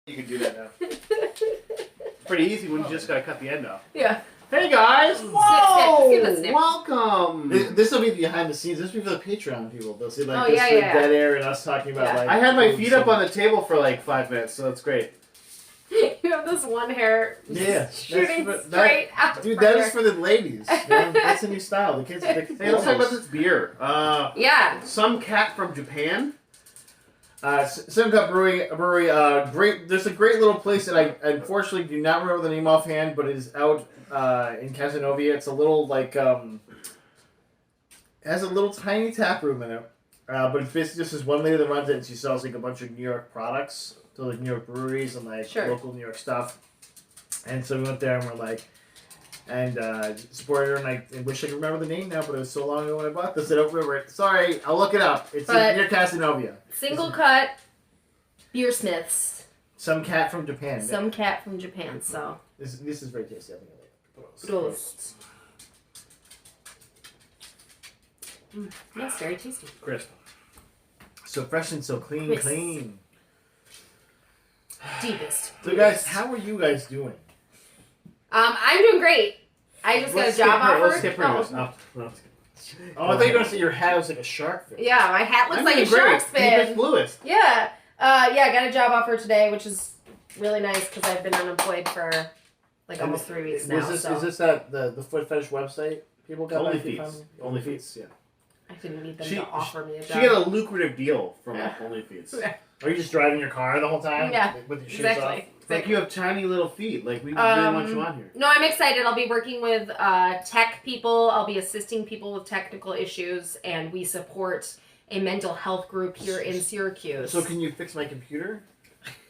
You can do that now. Pretty easy when you just gotta cut the end off. Yeah. Hey guys! Whoa! Welcome! This will be behind the scenes. This will be for the Patreon people. They'll see like dead air and us talking about like. I had my feet up on the table for like 5 minutes, so that's great. You have this one hair shooting straight out. Dude, that is for the ladies. That's a new style. The kids. Hey, let's talk about this beer. Yeah. Some cat from Japan. Simca Brewery. Great. There's a great little place that I unfortunately do not remember the name offhand, but it is out in Casanova. It's a little like has a little tiny tap room in it, but it's basically just this one lady that runs it, and she sells like a bunch of New York products, so like New York breweries and like local New York stuff. And so we went there and we're like, and supported her, and I wish I could remember the name now, but it was so long ago when I bought this. I don't remember it. Sorry, I'll look it up. It's near Casanova. Single cut beer smiths. Some cat from Japan. Some cat from Japan. So this is very tasty. I think I like it. Roast. Yes, very tasty. Crisp. So fresh and so clean, clean. Deepest. So guys, how are you guys doing? I'm doing great. I just got a job offer. Let's skip her. Oh, I thought you were going to say your hat was like a shark fin. Yeah, my hat looks like a shark's fin. Bluest. Yeah. I got a job offer today, which is really nice because I've been unemployed for like almost 3 weeks now. Is this the foot fetish website people got? OnlyFeeds. Yeah. I didn't need them to offer me a job. She got a lucrative deal from OnlyFeeds. Are you just driving your car the whole time? Yeah. With your shoes off? Like you have tiny little feet. Like we really want you on here. No, I'm excited. I'll be working with tech people. I'll be assisting people with technical issues, and we support a mental health group here in Syracuse. So can you fix my computer?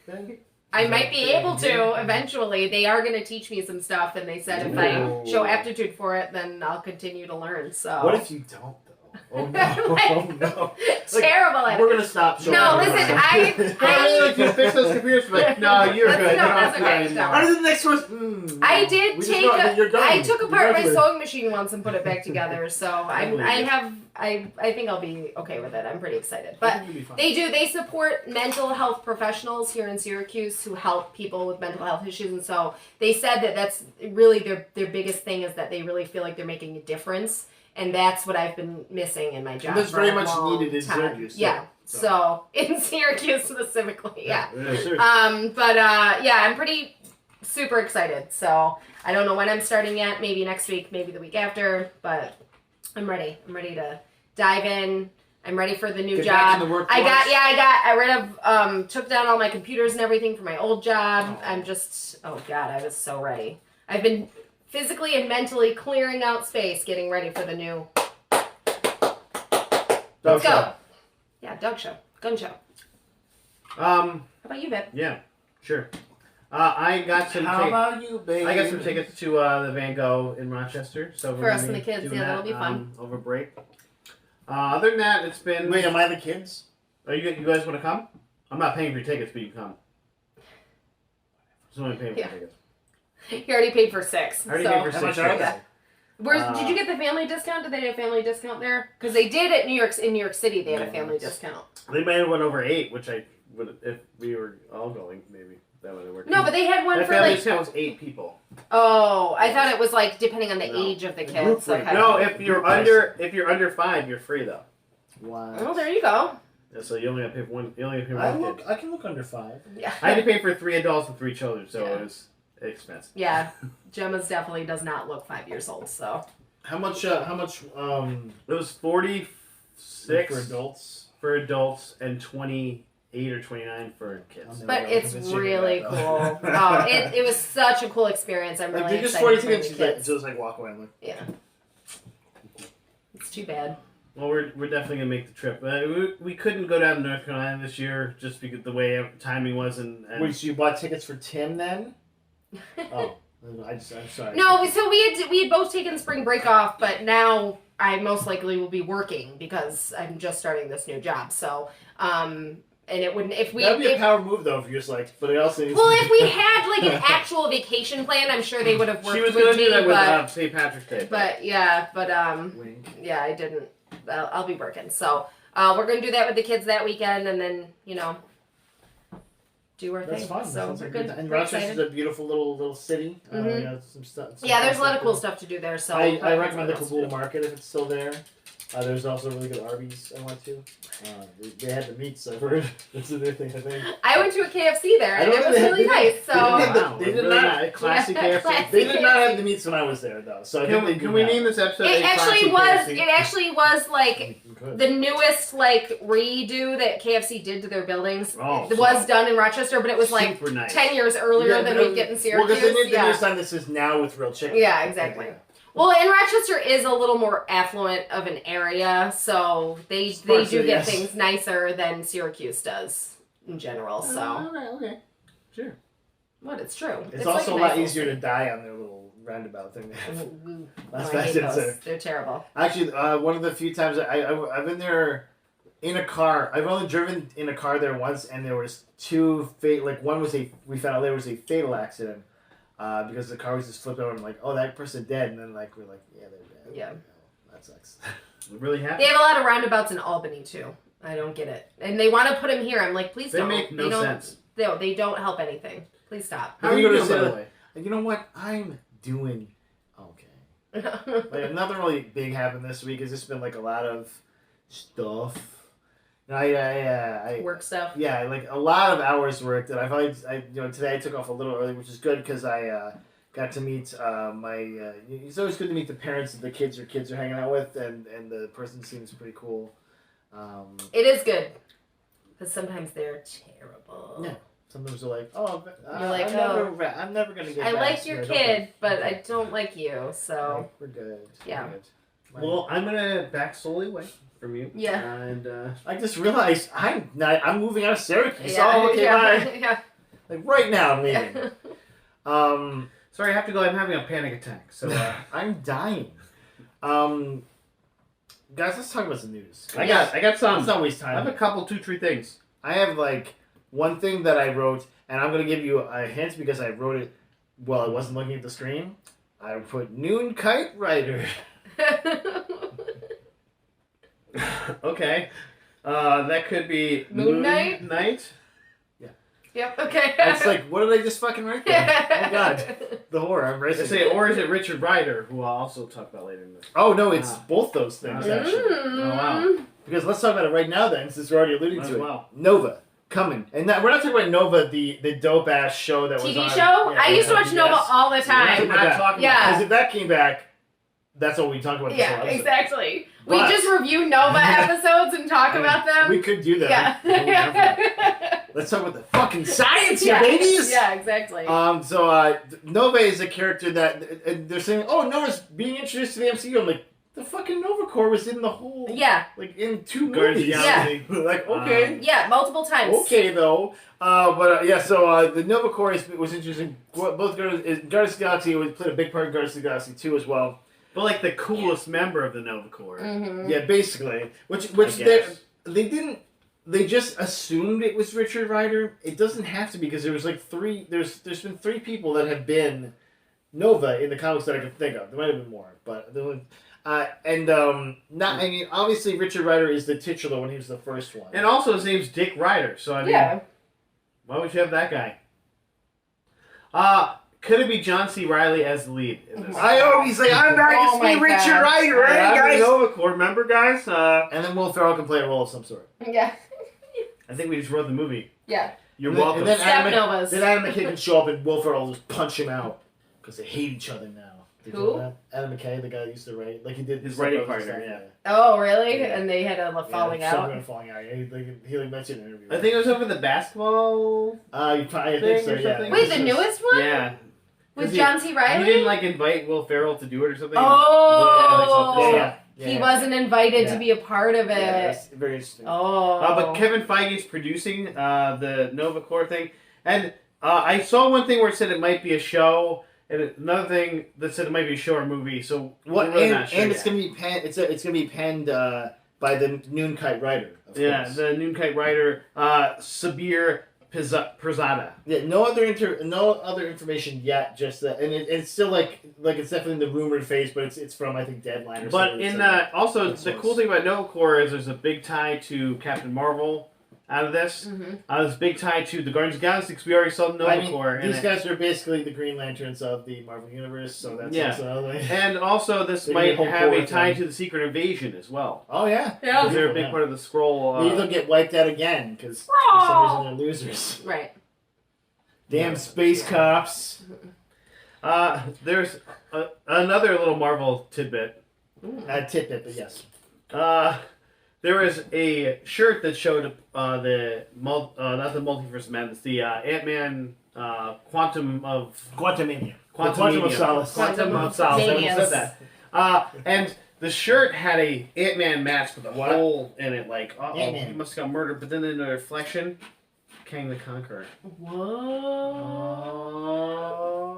Then? I might be able to eventually. They are going to teach me some stuff, and they said if I show aptitude for it, then I'll continue to learn. So what if you don't? Oh no! Oh no! Terrible at it. We're gonna stop. No, listen. I you fix those computers. Like, no, you're good. That's okay. How does the next one? I did I took apart my sewing machine once and put it back together. So I think I'll be okay with it. I'm pretty excited. But they support mental health professionals here in Syracuse who help people with mental health issues, and so they said that that's really their biggest thing is that they really feel like they're making a difference. And that's what I've been missing in my job. And that's very much needed in Syracuse. Yeah. So in Syracuse specifically, yeah. I'm pretty super excited. So I don't know when I'm starting yet. Maybe next week, maybe the week after. But I'm ready. I'm ready to dive in. I'm ready for the new job. I took down all my computers and everything for my old job. I'm just, I was so ready. I've been physically and mentally clearing out space, getting ready for the new Let's go. Yeah, dog show. Gun show. How about you, babe? Yeah, sure. I got some. How about you, babe? I got some tickets to the Van Gogh in Rochester. So for us and the kids, that'll be fun. Over break. Other than that, it's been. Wait, am I the kids? Are you guys want to come? I'm not paying for your tickets, but you can come. Just only paying for your tickets. You already paid for 6. I already paid for 6. Did you get the family discount? Did they have a family discount there? Because they did at New York City. They had a family discount. They might have went over 8, which I would if we were all going. Maybe that would have worked. No, but they had one for family discount was 8 people. Oh, I thought it was like depending on the age of the kids. Okay. No, if you're under 5, you're free though. Wow. Oh, there you go. Yeah, so you only have to pay for one. You only have to pay for one kid. I can look under 5. Yeah. I had to pay for 3 adults and 3 children, so it was expensive. Yeah, Gemma's definitely does not look 5 years old. So how much? It was 46 for adults and 28 or 29 for kids. But it's really cool. It was such a cool experience. I'm really excited for the kids. Just like walk away. Yeah. It's too bad. Well, we're definitely gonna make the trip. We couldn't go down to North Carolina this year just because the way timing was. And wait, so you bought tickets for Tim then? Oh, I'm sorry. No, so we had both taken spring break off, but now I most likely will be working because I'm just starting this new job. So, and it wouldn't if we. That'd be a power move though, if you're just like. But it also. Well, if we had like an actual vacation plan, I'm sure they would have worked with me. She was gonna do that with St. Patrick's Day. But yeah, I didn't. I'll be working, so we're gonna do that with the kids that weekend, and then do our thing. Fun. So we're good. And Rochester's a beautiful little city. Mm-hmm. Some there's a lot of cool stuff to do there. So I recommend the Kabul Market if it's still there. There's also really good Arby's I went to. They had the meats, I've heard. That's a new thing, I think. I went to a KFC there, and it was really nice. So they did not classic KFC. Classic They did not KFC. have the meats when I was there, though. So can we name this episode? It actually was. KFC? It actually was like the newest redo that KFC did to their buildings. It was done in Rochester, but it was like nice. 10 years earlier than we'd get in Syracuse. Well, because they did the new sign that says now with real chicken. Yeah, exactly. Yeah. Well, and Rochester is a little more affluent of an area, so they do get things nicer than Syracuse does in general. So okay, sure. What? It's true. It's also a lot easier to die on their little roundabout thing. I hate those. They're terrible. Actually, one of the few times I've been there in a car. I've only driven in a car there once, and there was two one was we found out there was a fatal accident. Because the car was just flipped over and I'm like, oh, that person dead. And then we're like, yeah, they're dead. Yeah. Oh, that sucks. It really happened. They have a lot of roundabouts in Albany, too. I don't get it. And they want to put them here. I'm like, please don't. They make no sense. They don't help anything. Please stop. How are you doing, by the way? You know what? I'm doing okay. Nothing really big happened this week. It's just been a lot of stuff. I work stuff. Yeah, a lot of hours worked, and I probably today I took off a little early, which is good because I got to meet my. It's always good to meet the parents that the kids are hanging out with, and the person seems pretty cool. It is good, because sometimes they're terrible. Yeah, sometimes they're like, oh, you're like, I'm never gonna get. I like your kid, but I don't like you, so right, we're good. Yeah. We're good. Well, I'm gonna back slowly away from you. Yeah. And I just realized I'm moving out of Syracuse. Yeah. Oh, okay, bye. Yeah. Right now I'm leaving. Sorry, I have to go. I'm having a panic attack. So I'm dying. Guys, let's talk about some news. I got some. Let's not waste time. I have a couple, 2-3 things. I have one thing that I wrote, and I'm gonna give you a hint because I wrote it while I wasn't looking at the screen. I put Noon Kite Rider. Okay. That could be Moon Knight? Yeah. Yep, okay. It's what did I just fucking write there? Oh god. The horror, I'm racing. Or is it Richard Ryder, who I'll also talk about later in this? Oh no, it's both those things actually. Oh wow. Because let's talk about it right now then, since we're already alluding to it. Wow. Nova. Coming. And we're not talking about Nova, the dope ass show that was on. TV show? Yeah, I used to watch Nova all the time. We're not talking Yeah. Because if that came back, that's what we talk about. Yeah, exactly. But we just review Nova episodes and talk about them. We could do that. Yeah. Let's talk about the fucking science here, babies! Yeah, exactly. So Nova is a character that they're saying, oh, Nova's being introduced to the MCU. I'm like, the fucking Nova Corps was in the whole... Yeah. In 2 Guardians movies. Yeah. Okay. Yeah, multiple times. Okay, though. So the Nova Corps was interesting. Both Guardians of the Galaxy played a big part in Guardians of the Galaxy 2 as well. But the coolest member of the Nova Corps. Mm-hmm. Yeah, basically. Which they didn't. They just assumed it was Richard Ryder. It doesn't have to be because there was 3. There's been 3 people that have been Nova in the comics that I could think of. There might have been more, but there was. Obviously Richard Ryder is the titular when he was the first one. And also his name's Dick Ryder, so I mean, why would you have that guy? Could it be John C. Reilly as the lead in this? I always say, I'm back to be Richard Ryder, right, guys? Nova Corps, remember, guys? And then Will Ferrell can play a role of some sort. Yeah. I think we just wrote the movie. Yeah. You're welcome. And then Novas. Adam McKay can show up and Will Ferrell will just punch him out because they hate each other now. Who? Adam McKay, the guy that used to write, he did his writing partner. Yeah. Oh, really? Yeah. And they had a falling out. Falling out. He mentioned in an interview. I think it was over the basketball. I think so. Yeah. Wait, the newest one? Yeah. With John C. Reilly? He didn't invite Will Ferrell to do it or something. Oh. Yeah. He wasn't invited to be a part of it. Yeah, that's very interesting. Oh. But Kevin Feige's producing the Nova Corps thing, and I saw one thing where it said it might be a show. And another thing that said it might be a show or movie, so what? Really not sure and it's gonna be penned by the Noon Kite Rider. Course. The Noon Kite Rider, Sabir Pirzada. Yeah, no other information yet. Just that, and it's still it's definitely in the rumored phase, but it's from I think Deadline or something. But also the cool thing about Nova Corps is there's a big tie to Captain Marvel. out of this. This big tie to the Guardians of the Galaxy because we already saw Nova Corps. These guys are basically the Green Lanterns of the Marvel Universe, so that's also and also this might have a tie to the Secret Invasion as well. Oh yeah, because they're a big part of the Skrull. They'll get wiped out again because for some reason they're losers. Right. Damn space cops. There's another little Marvel tidbit. Tidbit, but yes. There was a shirt that showed not the Multiverse Madness, the Ant-Man Quantum of Solace. Quantum of Solace. I said that. And the shirt had a Ant-Man mask with a hole in it, like, he must have got murdered. But then in the reflection, Kang the Conqueror. Whoa.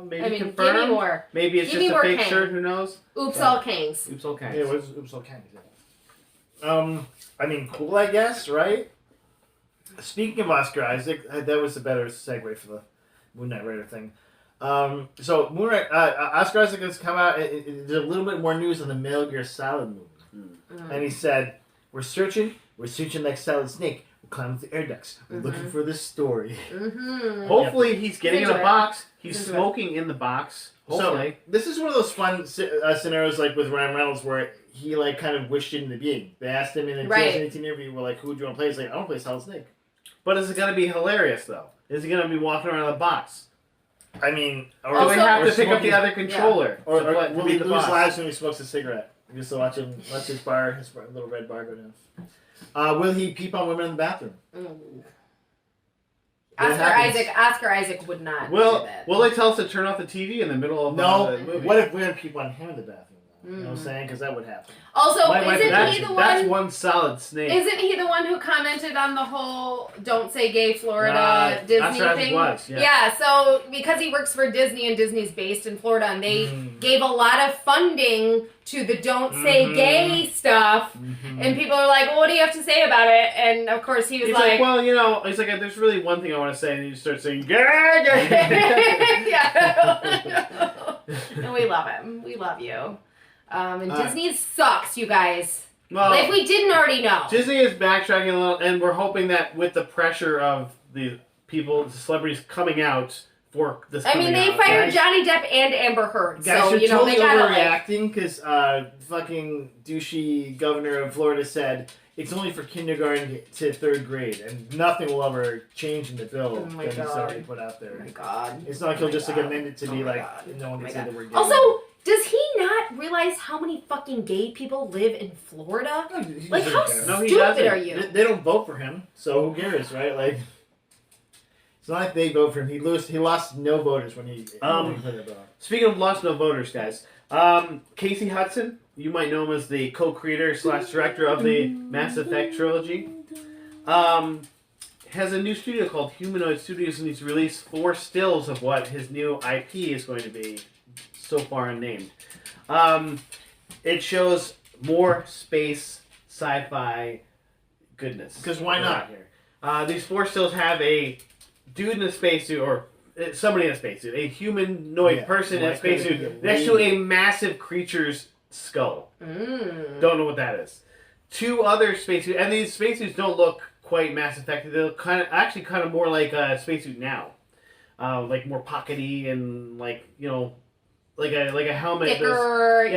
Maybe confirmed. Give me more. Maybe it's just a fake shirt. Who knows? Oops, all Kangs. Oops, all Kangs. Yeah, it was Oops, all Kangs. Cool, I guess, right? Speaking of Oscar Isaac, that was a better segue for the Moon Knight Rider thing. So Oscar Isaac has come out. There's a little bit more news on the Metal Gear Solid movie, and he said, "We're searching like Solid Snake. We're climbing the air ducts. We're looking for this story." Hopefully, he's getting in a box. He's smoking in the box. Hopefully, so this is one of those fun scenarios, like with Ryan Reynolds, where he like kind of wished it in the beginning. They asked him in the 2018 interview, "Well, like, who do you want to play?" He's like, "I want to play Solid Snake." But is it going to be hilarious though? Is he going to be walking around the box? I mean, or do we have to pick up the other controller? Yeah. Or will he lose lives when he smokes a cigarette? Just to watch his little red bar go down. Will he peep on women in the bathroom? Oscar Isaac would not. Will they tell us to turn off the TV in the middle of the movie? What if we're peep on him in the bathroom? You know what I'm saying? Because that would happen. Also, isn't he the one? That's one solid snake. Isn't he the one who commented on the whole "Don't Say Gay" Florida Disney thing? Yeah. So because he works for Disney and Disney's based in Florida, and they gave a lot of funding to the "Don't Say Gay" stuff, and people are like, "Well, what do you have to say about it?" And of course, he's like, "Well, he's like, there's really one thing I want to say," and you start saying "gay." Yeah. And we love him. We love you. And Disney sucks, you guys. Well, if we didn't already know. Disney is backtracking a little, and we're hoping that with the pressure of the celebrities coming out for this they fired Johnny Depp and Amber Heard. Guys, so, you're totally they gotta overreacting because fucking douchey governor of Florida said it's only for kindergarten to 3rd grade, and nothing will ever change in the bill that he's already put out there. Oh my God. It's not like he'll just amend it to be like, no one can say the word gay. Also, does he not realize how many fucking gay people live in Florida? Like, how stupid are you? They don't vote for him, so who cares, right? Like, it's not like they vote for him. He lost no voters when he put it on. Speaking of lost no voters, guys, Casey Hudson, you might know him as the co-creator / director of the Mass Effect trilogy, has a new studio called Humanoid Studios, and he's released 4 stills of what his new IP is going to be. So far unnamed. It shows more space sci-fi goodness. Because why not? Here. These 4 stills have a dude in a spacesuit, or somebody in a spacesuit, a humanoid person in a spacesuit next to a massive creature's skull. Don't know what that is. 2 other spacesuits, and these spacesuits don't look quite Mass Effect. They look kind of more like a spacesuit now, like more pockety and like like a helmet. Thicker,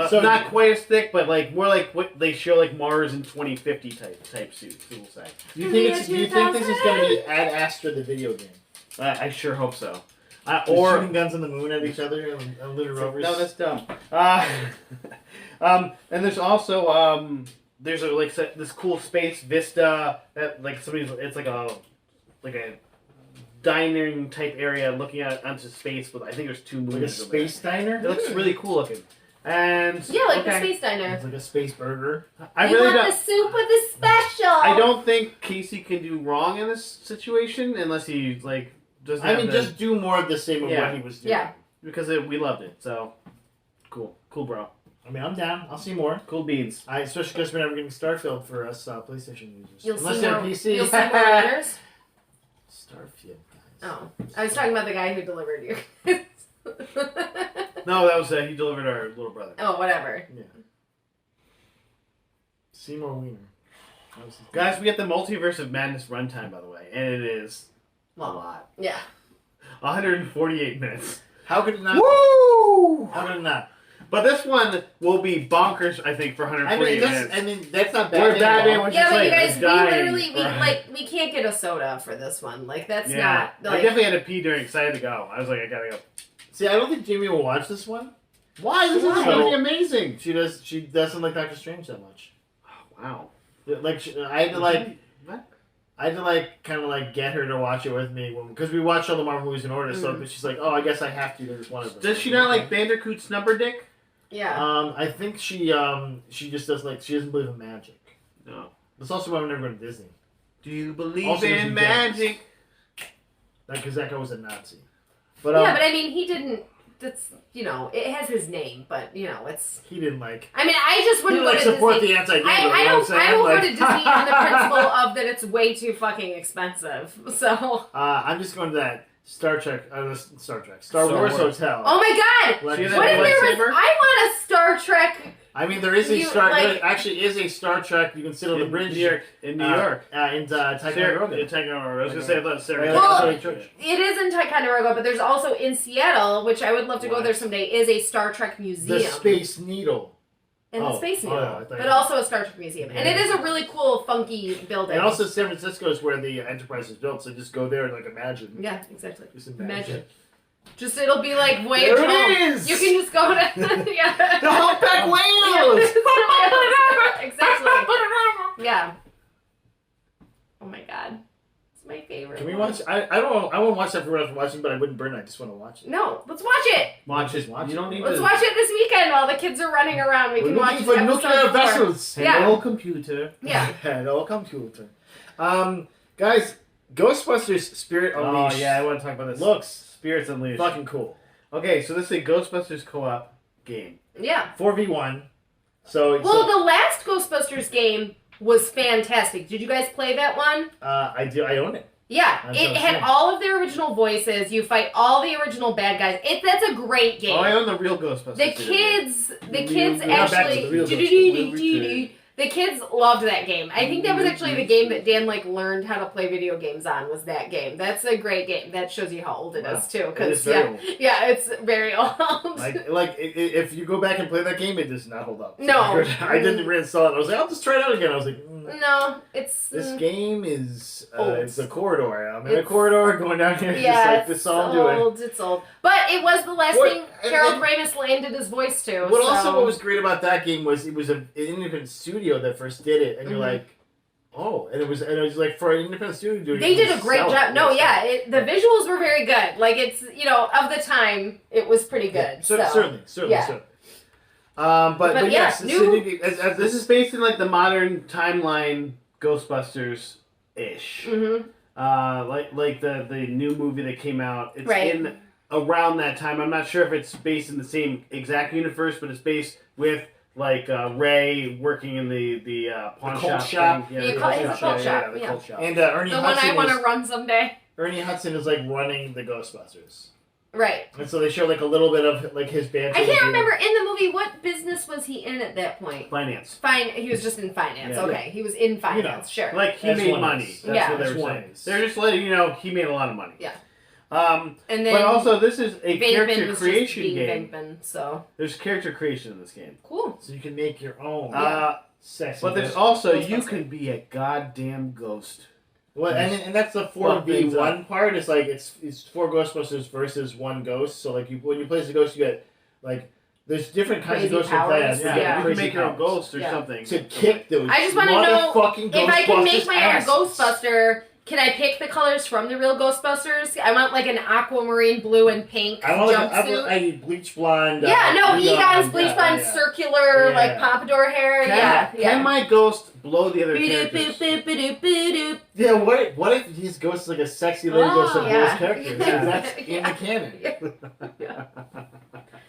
so not quite as thick, but like more like what they show like Mars in 2050 type suits. People say. Do you think this is going to be Ad Astra the video game? I sure hope so. Or shooting guns on the moon at each other on lunar rovers. No, that's dumb. And there's also there's this cool space vista that it's like a dining type area looking out onto space with I think there's 2 moons. Like a space diner? It looks really cool looking. And the space diner. It's like a space burger. I really want the soup with the special. I don't think Casey can do wrong in this situation unless he doesn't. Just do more of the same of what he was doing. Yeah. Because we loved it. So cool, bro. I mean, I'm down. I'll see more. Cool beans. Especially because we're never getting Starfield for us PlayStation users. You'll Unless see you more. have PC. You'll see more runners. Starfield, guys. Oh, I was talking about the guy who delivered you. No, that was he delivered our little brother. Oh, whatever. Yeah. Seymour Wiener. Guys, we get the Multiverse of Madness runtime, by the way, and it is a lot. Yeah. 148 minutes. How could it not? Woo! How could it not? But this one will be bonkers, I think, for 148 minutes. I mean, that's not Where bad. Batman was yeah, just but you like, guys, we can't get a soda for this one. Like, that's not. Like, I definitely had to pee during, because I had to go. I was like, I gotta go. See, I don't think Jamie will watch this one. Why? This is gonna be amazing. She doesn't like Doctor Strange that much. Oh, wow. Like, I had to like. What? I had to like kind of like get her to watch it with me because we watched all the Marvel movies in order. So, but she's like, "Oh, I guess I have to. There's one of them." Does she not like Bandicoot's number dick? Yeah. I think she just does like she doesn't believe in magic. No. That's also why I'm never going to Disney. Do you believe Also, in magic? Because that guy was a Nazi. But yeah, but I mean, he didn't. That's it has his name, but it's. He didn't like. I mean, I just wouldn't go to support Disney. the anti-gay. I don't go to Disney on the principle of that it's way too fucking expensive. So. I'm just going to that Star Wars hotel. Oh my god! What if there was? I want a Star Trek. I mean, there is a there actually is a Star Trek. You can sit on the bridge in New York. In Ticonderoga. I was going to say about Sarah. Well, it is in Ticonderoga, but there's also in Seattle, which I would love to go there someday, is a Star Trek museum. The Space Needle. And the Space Needle. But also a Star Trek museum. Yeah. And it is a really cool, funky building. And also San Francisco is where the Enterprise is built, so just go there and like imagine. Yeah, exactly. Just imagine. Just it'll be like way there it is! You can just go to yeah. The humpback whales! Exactly. Yeah. Oh my god. It's my favorite. Can we watch I won't watch that for what I was watching, but I wouldn't burn it. I just want to watch it. No, let's watch it. Watch it. You don't need Let's watch it this weekend while the kids are running around. We can watch for nuclear vessels. Hello, computer. Yeah. Hello, computer. Guys, Ghostbusters Spirit Unleashed. Oh yeah, I want to talk about this. Looks Spirits Unleashed. fucking cool. Okay, so this is a Ghostbusters co-op game. Yeah. 4v1. The last Ghostbusters game was fantastic. Did you guys play that one? I do. I own it. Yeah, it had all of their original voices. You fight all the original bad guys. That's a great game. Oh, I own the real Ghostbusters. The kids actually. The kids loved that game. I think that was actually the game that Dan learned how to play video games on. Was that game? That's a great game. That shows you how old it is too. Because old. Yeah, it's very old. If you go back and play that game, it does not hold up. No, I didn't reinstall it. I was like, I'll just try it out again. I was like, no, it's this game is it's a corridor. I'm in a corridor going down here. Yeah, just this is all I'm doing. It's old, but it was the last thing Harold Ramis landed his voice to. What was great about that game was it was an independent studio that first did it, and you're like, oh, and it was like for an independent studio doing they did a great job. No, yeah, the visuals were very good. Like it's of the time, it was pretty good. Yeah, certainly. But yes, this is based in the modern timeline Ghostbusters ish. Mm-hmm. Like the new movie that came out. It's in around that time. I'm not sure if it's based in the same exact universe, but it's based with Ray working in the pawn shop. The cult shop. And Ernie the Hudson one I want to run someday. Ernie Hudson is running the Ghostbusters. Right. And so they show a little bit of his band. I can't remember in the movie what business was he in at that point. Finance. He was just in finance. Yeah. Okay, he was in finance. Sure. He made money. That's what they were saying. They're just letting you know he made a lot of money. Yeah. And then, but also this is a character creation game. So there's character creation in this game. Cool. So you can make your own. Sexy. But there's also you can be a goddamn ghost. Well, and that's the 4v1 part. It's it's 4 Ghostbusters versus 1 ghost. So when you play as a ghost, you get there's different kinds of ghosts you play as. Yeah, you can make your own ghost or something to kick those. I just want to know if I can make my own Ghostbuster. Can I pick the colors from the real Ghostbusters? I want an aquamarine blue and pink jumpsuit. I need bleach blonde. Egon's bleach blonde, circular, pompadour hair. Can my ghost blow the other characters? Yeah, what if his ghost is a sexy lady ghost that blows characters? That's in the canon.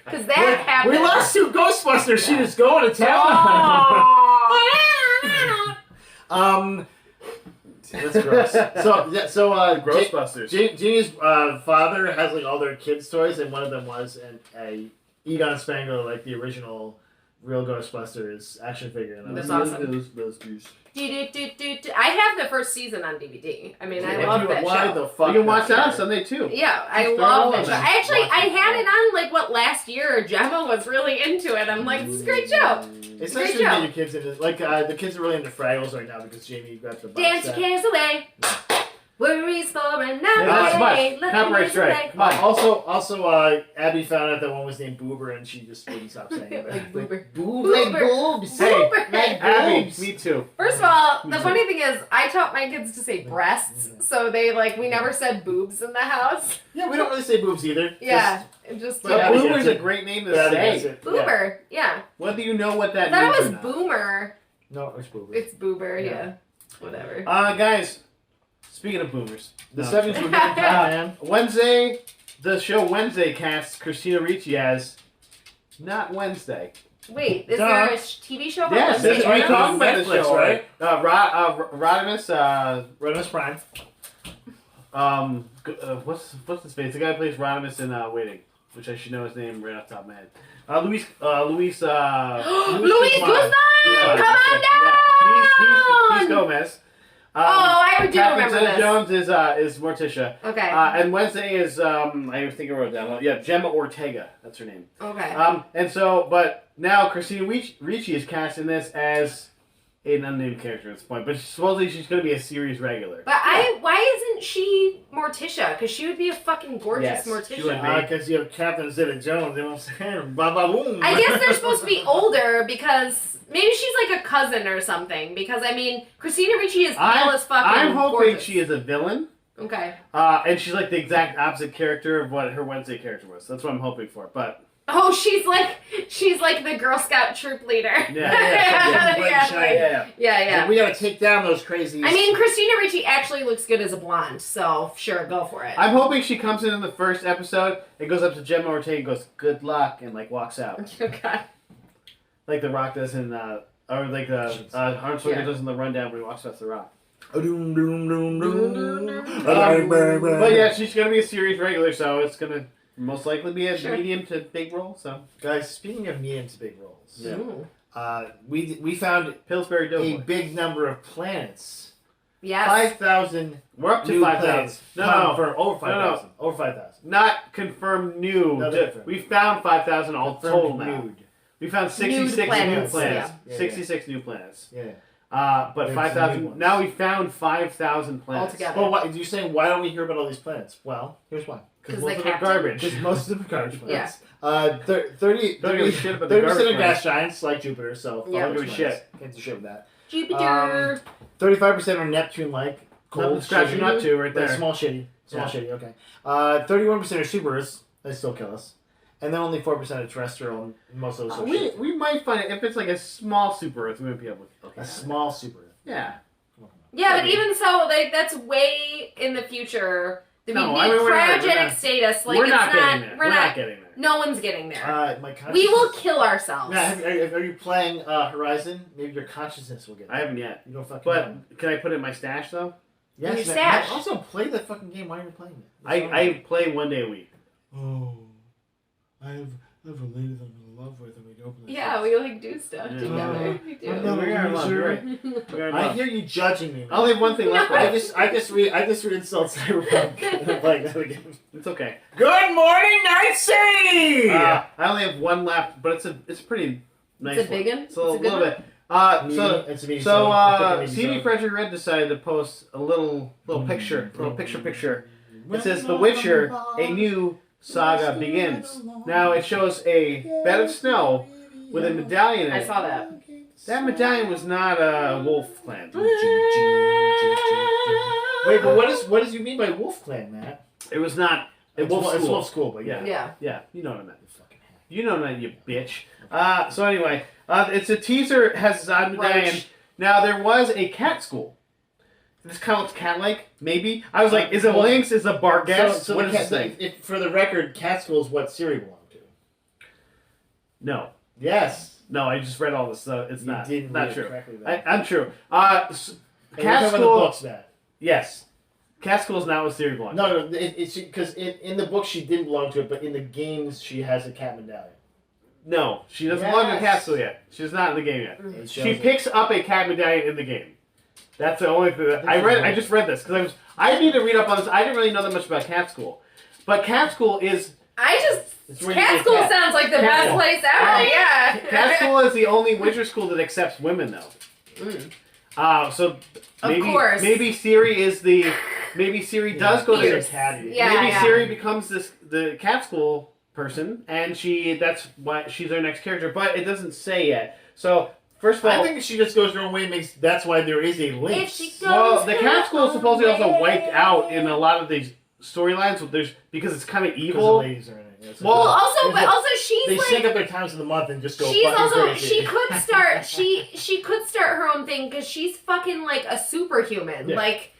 Because that happened. We lost 2 Ghostbusters. She was going to town. That's gross. So Ghostbusters. Jeannie's father has all their kids' toys, and one of them was a Egon Spengler, the original real Ghostbusters action figure. And That's awesome. Ghostbusters. I have the first season on DVD. I mean, I love that why show. The fuck you can watch that on Sunday too. Yeah, I love that show. I had it on last year. Gemma was really into it. I'm like, this is a great show. It's nice to get your kids into the kids are really into Fraggles right now because Jamie got the box Dance your cares away. Worries for another day. Copyright strike. Come on. Also, Abby found out that one was named Boober, and she just wouldn't stop saying it. Like Boober. Like boobs. Hey, like Abby, boobs. me too. First of all, the funny thing is, I taught my kids to say breasts, so we never said boobs in the house. Yeah, we don't really say boobs either. Yeah, Boober's a great name to say. Boober, yeah. Whether you know what that means. I thought it was Boomer. No, it's Boober. It's Boober, yeah. Whatever. Guys, speaking of boomers, the 70s were getting time, man. Wednesday, the show Wednesday casts Christina Ricci as not Wednesday. Wait, is there a TV show about yes, Wednesday? Yes, we're talking about the show, right? Rodimus Prime. What's his face? The guy who plays Rodimus in Waiting, which I should know his name right off the top of my head. Luis Luis Guzman! Yeah, Come on down! He's Gomez. I do remember Catherine this. Jones is Morticia. Okay. And Wednesday is I think I wrote it down. Yeah, Gemma Ortega. That's her name. Okay. But now Christina Ricci is cast in this as an unnamed character at this point, but supposedly she's going to be a series regular. But why isn't she Morticia? Because she would be a fucking gorgeous Morticia. Because you have Catherine Zeta-Jones. They won't say ba-ba-boom. I guess they're supposed to be older because maybe she's like a cousin or something. Because I mean, Christina Ricci is pale as fucking. I'm hoping gorgeous. she is a villain. Okay. And she's like the exact opposite character of what her Wednesday character was. That's what I'm hoping for. But she's like the Girl Scout troop leader. Yeah. We gotta take down those crazies. I mean, Christina Ricci actually looks good as a blonde, so sure, go for it. I'm hoping she comes in the first episode and goes up to Gemma Ortega and goes, "Good luck," and walks out. Oh God. Like The Rock does in, or like the Arnold Schwarzenegger does in The Rundown when he walks past The Rock. But yeah, she's gonna be a series regular, so it's gonna most likely be a medium to big role. So, guys, speaking of medium to big roles, we found Pillsbury Doughboy. a big number of planets. Yes. 5,000. We're up to 5,000. No, for over 5,000. Over 5,000. Not confirmed new. We found 5,000 all total now. Nude. We found 66 new planets. Yeah. 66 new planets. Yeah. But 5,000. Now we found 5,000 planets altogether. Well, you're saying why don't we hear about all these planets? Well, here's why. Because most of them are garbage. Because most of them are garbage planets. Yeah. 30% of gas giants like Jupiter, so don't give a shit. Can't do shit with that. Jupiter. 35% are Neptune-like. Cold, scratching not to right there. Small shitty. Okay. 31% are supers. They still kill us. And then only 4% are terrestrial, and most of those are we might find it if it's like a small super Earth. We might be able to. Okay. A small super Earth. Yeah. Yeah, but even so, that's way in the future. Cryogenic status. We're not getting there. We're not getting there. No one's getting there. My we will kill ourselves. Now, are you playing Horizon? Maybe your consciousness will get there. I haven't yet. You don't fucking know. Can I put it in my stash though? Yes. Your stash. Also, play the fucking game. Why are you playing it? I play one day a week. Oh, I have a lady that I'm in love with, and we open. Yeah, we do stuff together. We do. I hear you judging me. I only have one thing left. I just reinstalled Cyberpunk and I'm playing that again. It's okay. Good morning, Night City. I only have one left, but it's pretty nice. It's a big one. It's a little bit. CD Projekt Red decided to post a little picture. It says The Witcher, a new saga begins. Now it shows a bed of snow with a medallion in it. I saw that. That medallion was not a wolf clan. Wait, but what does you mean by wolf clan, Matt? It was not. It's wolf school, but yeah. Yeah, you know what I meant. You know what I meant, you bitch. So anyway, it's a teaser. Has his own medallion. Right. Now there was a cat school. This kind of looks cat-like, maybe. I was like, is it Lynx? Is it Barghest? So what is this thing? For the record, cat school is what Siri belonged to. No. Yes. No, I just read all this stuff. It's not true. I'm true. Cat school. The books, Matt. Yes. Cat school is not what Siri belongs to. No, it's because in the book she didn't belong to it, but in the games she has a cat medallion. No, she doesn't belong to cat school yet. She's not in the game yet. She picks up a cat medallion in the game. That's the only thing that I just read this because I need to read up on this. I didn't really know that much about cat school, but cat school is. Cat school sounds like the best place ever. Yeah. Cat school is the only winter school that accepts women, though. So maybe Siri is the. Maybe Siri does go to the cat. Maybe Siri becomes the cat school person, and that's why she's our next character. But it doesn't say yet. So first of all, I think she just goes her own way and makes. That's why there is a Lynx. The cat school is supposedly also wiped out in a lot of these storylines. Because it's kind of evil. Ladies are in it. But also she's they sync up their times of the month and just go. She's also crazy. She could start her own thing because she's fucking like a superhuman. Yeah. Like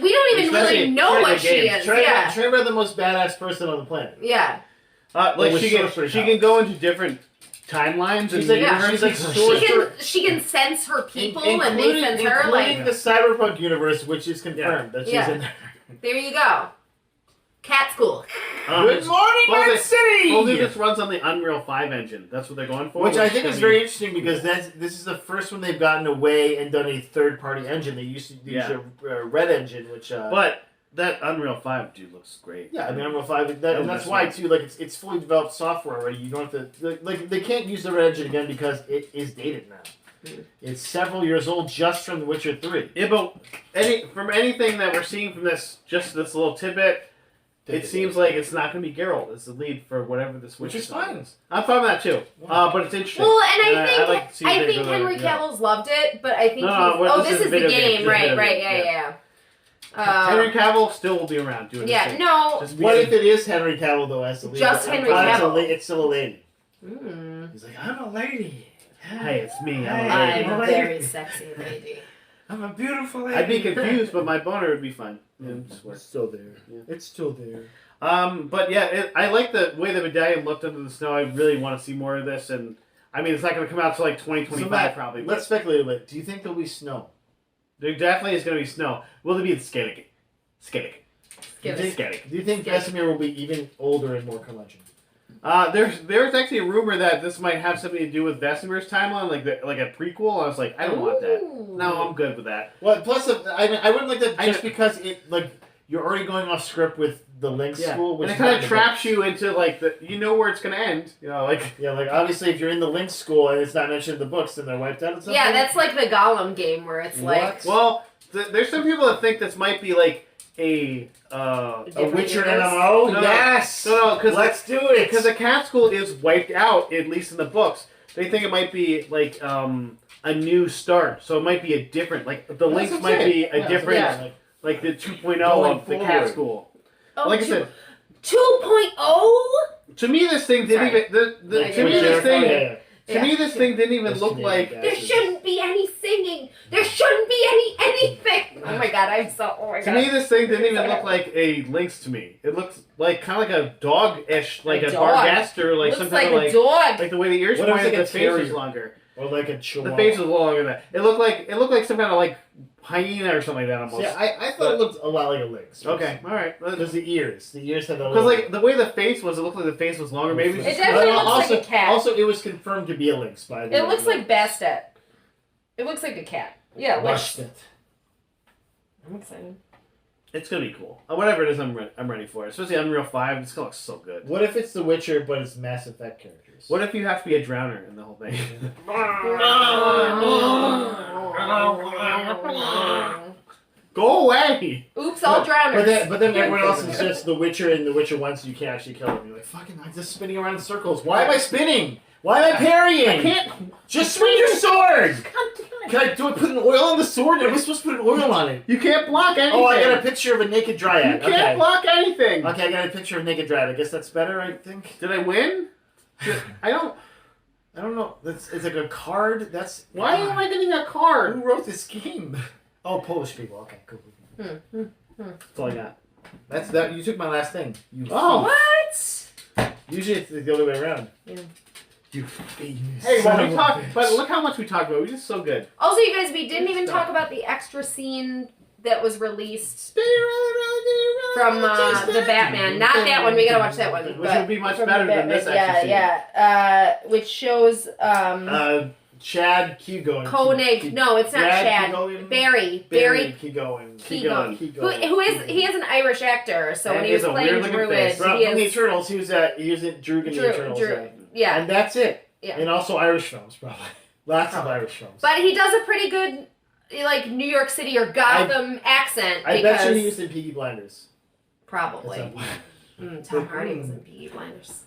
we don't even really know what she is. Train by the most badass person on the planet. Yeah. She can go into different timelines and she can sense her people and they sense her. Including the cyberpunk universe, which is confirmed that she's in there. There you go. Cat school. Good morning, Night City! Well, this runs on the Unreal 5 engine. That's what they're going for. Which I think is very interesting because this is the first one they've gotten away and done a third-party engine. They used to use a Red engine, which... but that Unreal 5, dude, looks great. Yeah, I mean, Unreal 5, and that's why, too, like, it's fully developed software already. You don't have to... Like, they can't use the Red engine again because it is dated now. It's several years old just from The Witcher 3. Yeah, but from anything that we're seeing from this little tidbit... It seems like it's not going to be Geralt as the lead for whatever this Witcher is. Fine. I'm fine with that too. But it's interesting. Well, and I think Henry Cavill's loved it, but I think this is the game, right? Yeah. Henry Cavill still will be around doing this. Yeah, no. What if it is Henry Cavill though as the lead? Just Henry Cavill. It's still a lady. He's like, I'm a lady. Hey, it's me. I'm a very sexy lady. I'm a beautiful lady. I'd be confused, but my boner would be fine. It's still there. Yeah. It's still there. But yeah, I like the way the medallion looked under the snow. I really want to see more of this, and I mean, it's not going to come out until like 2025 probably. Let's speculate a bit. Do you think there'll be snow? There definitely is going to be snow. Will there be in Skellig? Do you think Vesemir will be even older and more curmudgeon? There's actually a rumor that this might have something to do with Vesemir's timeline, like a prequel. I was like, I don't want that. No, I'm good with that. Well, plus, I wouldn't like that just because you're already going off script with the Lynx school, which and it kind of traps you into like where it's gonna end. Like obviously if you're in the Lynx school and it's not mentioned in the books, then they're wiped out. Yeah, that's like the Gollum game where it's like. Well, there's some people that think this might be like a Witcher MMO? Yes! No, because let's do it! Because the cat school is wiped out, at least in the books. They think it might be like a new start. So it might be a different, like the Lynx might be a different, like the 2.0 of the cat school. Oh, like I said, 2.0? To me, this thing didn't even. To me, this thing didn't even look like... There shouldn't be any singing. There shouldn't be anything. Oh my god, To me, this thing didn't even look like a Lynx to me. It looks like kind of like a dog-ish, like a Bargaster, like some kind of like... dog. Like the way the ears pointed, the face was longer. Or like a chihuahua. The face was longer than that. It looked like some kind of like hyena or something like that almost. Yeah, I thought it looked a lot like a Lynx. Okay, alright. Because the ears had that. Because like the way the face was, it looked like the face was longer. Maybe it definitely looks like a cat. Also, it was confirmed to be a Lynx by the. It looks like Bastet. It looks like a cat. Yeah, Bastet. I'm excited. It's gonna be cool. Whatever it is, I'm ready for it. Especially Unreal 5. It's gonna look so good. What if it's The Witcher, but it's Mass Effect characters? What if you have to be a drowner in the whole thing? Go away! Oops, all drowners. But then everyone else is just The Witcher and The Witcher 1, so you can't actually kill him. You're like, fucking, I'm just spinning around in circles. Why am I spinning? Why am I parrying? I can't. Just swing your sword! Do I put an oil on the sword? Am I supposed to put an oil on it? You can't block anything. Oh, I got a picture of a naked dryad. You can't block anything. Okay, I got a picture of a naked dryad. I guess that's better, I think. Did I win? I don't know. It's like a card. Why am I getting a card? Who wrote this game? Oh, Polish people. Okay, cool. That's all I got. That's that. You took my last thing. What? Usually it's the other way around. Yeah. You famous. Hey, but look how much we talked about. We're just so good. Also, you guys, we didn't even talk about the extra scene that was released from the Batman. Not that one. We gotta watch that one. Which would be much better than this. Which shows Chad Keegan. Koenig. No, it's not Chad. Barry Keegan. He is an Irish actor. So when he was playing Druid, from the Eternals, he was in Droog in the Eternals. Yeah, and that's it. Yeah, and also Irish films, probably lots of Irish films. But he does a pretty good, like New York City or Gotham accent. I bet you he was in Peaky Blinders. Probably. Tom Hardy was in Peaky Blinders.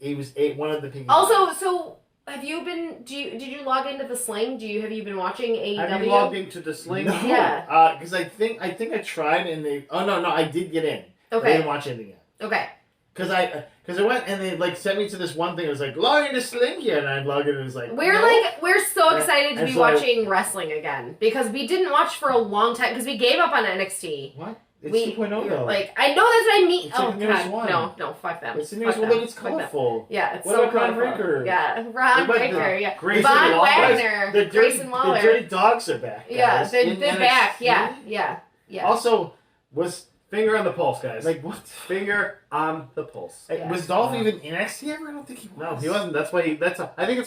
He was one of the Peaky. Also, so. Have you been? Did you log into the Sling? Have you been watching AEW? Have you logged into the Sling? No. Yeah. Because I think I tried and they. Oh no, I did get in. Okay. I didn't watch anything yet. Okay. Because I went and they like sent me to this one thing. It was like log into Sling here, and I logged in and it was like we're so excited to be watching wrestling again because we didn't watch for a long time because we gave up on NXT. What? It's 2.0 though. Like I know that's what I mean. It's like God, no, fuck them. It's the newest one. Look, it's colorful. Yeah, it's what so about Ron colorful. Breaker? Yeah, Ron Breaker. Yeah, Grayson Von Waller. Wagner. Grayson Waller. The Dirty Dogs are back. Yeah, guys. they're back. Yeah. Also, was finger on the pulse, guys. Like what? Finger on the pulse. Yeah. Was Dolph even in NXT ever? I don't think he was. No, he wasn't. That's why I think that's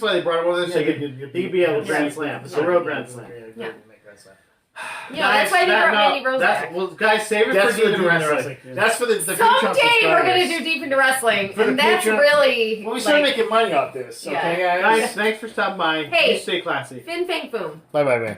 why they brought him over there so he could be able to Grand Slam. It's a real Grand Slam. Yeah, that's why they brought Mandy Rose back. Well, guys, save it for Deep into Wrestling. That's for the someday we're gonna do Deep into Wrestling, and that's really. Well, we started making money off this. Okay, guys. Thanks for stopping by. Hey, you stay classy. Fing Fan Fum. Bye, man.